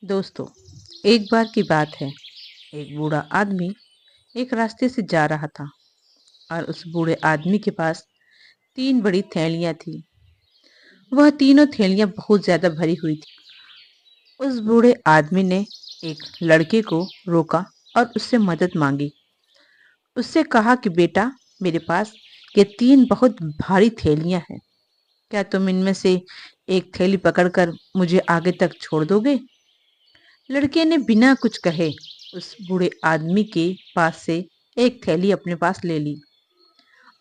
दोस्तों, एक बार की बात है। एक बूढ़ा आदमी एक रास्ते से जा रहा था और उस बूढ़े आदमी के पास 3 बड़ी थैलियां थी। वह तीनों थैलियां बहुत ज्यादा भरी हुई थी। उस बूढ़े आदमी ने एक लड़के को रोका और उससे मदद मांगी। उससे कहा कि बेटा, मेरे पास ये 3 बहुत भारी थैलियां हैं। क्या तुम इनमें से एक थैली पकड़कर मुझे आगे तक छोड़ दोगे? लड़के ने बिना कुछ कहे उस बूढ़े आदमी के पास से एक थैली अपने पास ले ली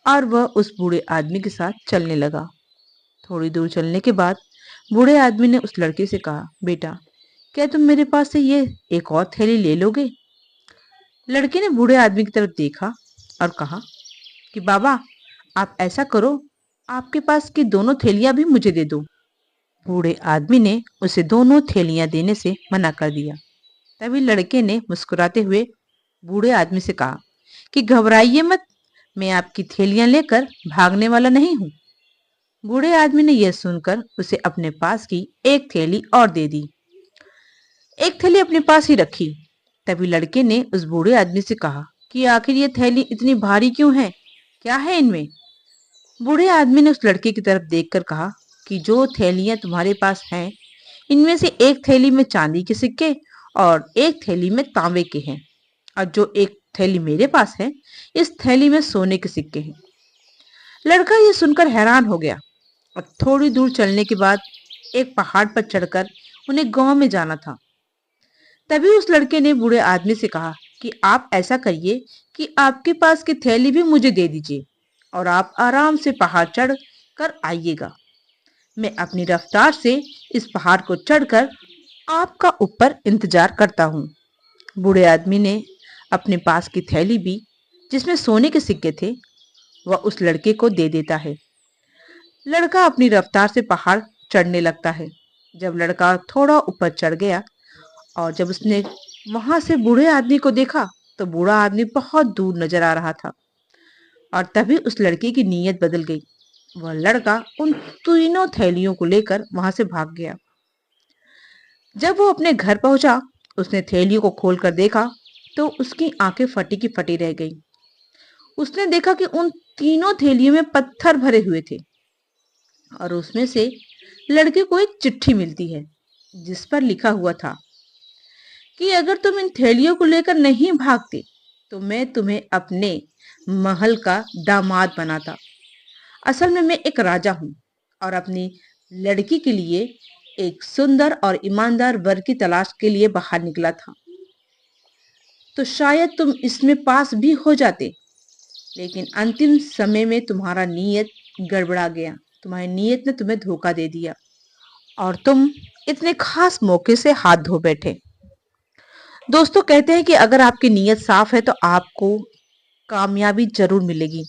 और वह उस बूढ़े आदमी के साथ चलने लगा। थोड़ी दूर चलने के बाद बूढ़े आदमी ने उस लड़के से कहा, बेटा, क्या तुम मेरे पास से ये एक और थैली ले लोगे? लड़के ने बूढ़े आदमी की तरफ देखा और कहा कि बाबा, आप ऐसा करो, आपके पास की दोनों थैलियां भी मुझे दे दो। बूढ़े आदमी ने उसे दोनों थैलियां देने से मना कर दिया। तभी लड़के ने मुस्कुराते हुए बूढ़े आदमी से कहा कि घबराइए मत, मैं आपकी थैलियां लेकर भागने वाला नहीं हूँ। बूढ़े आदमी ने यह सुनकर उसे अपने पास की एक थैली और दे दी। एक थैली अपने पास ही रखी। तभी लड़के ने उस बूढ़े आदमी से कहा कि आखिर ये थैली इतनी भारी क्यों है? क्या है इनमें? बूढ़े आदमी ने उस लड़के की तरफ देखकर कहा कि जो थैलियां तुम्हारे पास हैं, इनमें से एक थैली में चांदी के सिक्के और एक थैली में तांबे के हैं, और जो एक थैली मेरे पास है, इस थैली में सोने के सिक्के हैं। लड़का ये सुनकर हैरान हो गया और थोड़ी दूर चलने के बाद एक पहाड़ पर चढ़कर उन्हें गांव में जाना था। तभी उस लड़के ने बूढ़े आदमी से कहा कि आप ऐसा करिए कि आपके पास की थैली भी मुझे दे दीजिए और आप आराम से पहाड़ चढ़ कर आइएगा। मैं अपनी रफ्तार से इस पहाड़ को चढ़कर आपका ऊपर इंतजार करता हूँ। बूढ़े आदमी ने अपने पास की थैली भी, जिसमें सोने के सिक्के थे, वह उस लड़के को दे देता है। लड़का अपनी रफ्तार से पहाड़ चढ़ने लगता है। जब लड़का थोड़ा ऊपर चढ़ गया और जब उसने वहां से बूढ़े आदमी को देखा, तो बूढ़ा आदमी बहुत दूर नजर आ रहा था। और तभी उस लड़के की नीयत बदल गई। वह लड़का उन तीनों थैलियों को लेकर वहां से भाग गया। जब वो अपने घर पहुंचा, उसने थैलियों को खोलकर देखा तो उसकी आंखें फटी की फटी रह गई। उसने देखा कि उन तीनों थैलियों में पत्थर भरे हुए थे और उसमें से लड़के को एक चिट्ठी मिलती है, जिस पर लिखा हुआ था कि अगर तुम इन थैलियों को लेकर नहीं भागते तो मैं तुम्हें अपने महल का दामाद बनाता। असल में मैं एक राजा हूं और अपनी लड़की के लिए एक सुंदर और ईमानदार वर की तलाश के लिए बाहर निकला था। तो शायद तुम इसमें पास भी हो जाते, लेकिन अंतिम समय में तुम्हारा नीयत गड़बड़ा गया। तुम्हारी नीयत ने तुम्हें धोखा दे दिया और तुम इतने खास मौके से हाथ धो बैठे। दोस्तों, कहते हैं कि अगर आपकी नीयत साफ है तो आपको कामयाबी जरूर मिलेगी।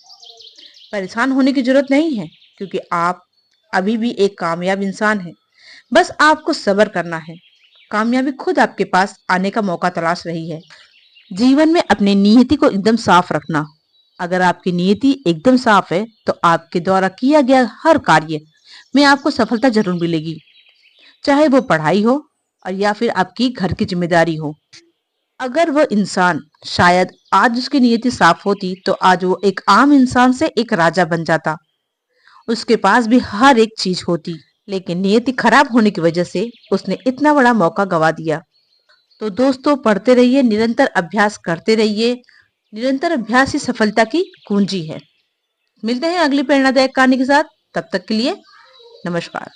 परेशान होने की जरूरत नहीं है, क्योंकि आप अभी भी एक कामयाब इंसान हैं। बस आपको सब्र करना है। कामयाबी खुद आपके पास आने का मौका तलाश रही है। जीवन में अपनी नियति को एकदम साफ रखना। अगर आपकी नियति एकदम साफ है तो आपके द्वारा किया गया हर कार्य में आपको सफलता जरूर मिलेगी, चाहे वो पढ़ाई हो और या फिर आपकी घर की जिम्मेदारी हो। अगर वह इंसान, शायद आज उसकी नियति साफ होती तो आज वो एक आम इंसान से एक राजा बन जाता। उसके पास भी हर एक चीज होती, लेकिन नियति खराब होने की वजह से उसने इतना बड़ा मौका गवा दिया। तो दोस्तों, पढ़ते रहिए, निरंतर अभ्यास करते रहिए। निरंतर अभ्यास ही सफलता की कुंजी है। मिलते हैं अगली प्रेरणादायक कहानी के साथ। तब तक के लिए नमस्कार।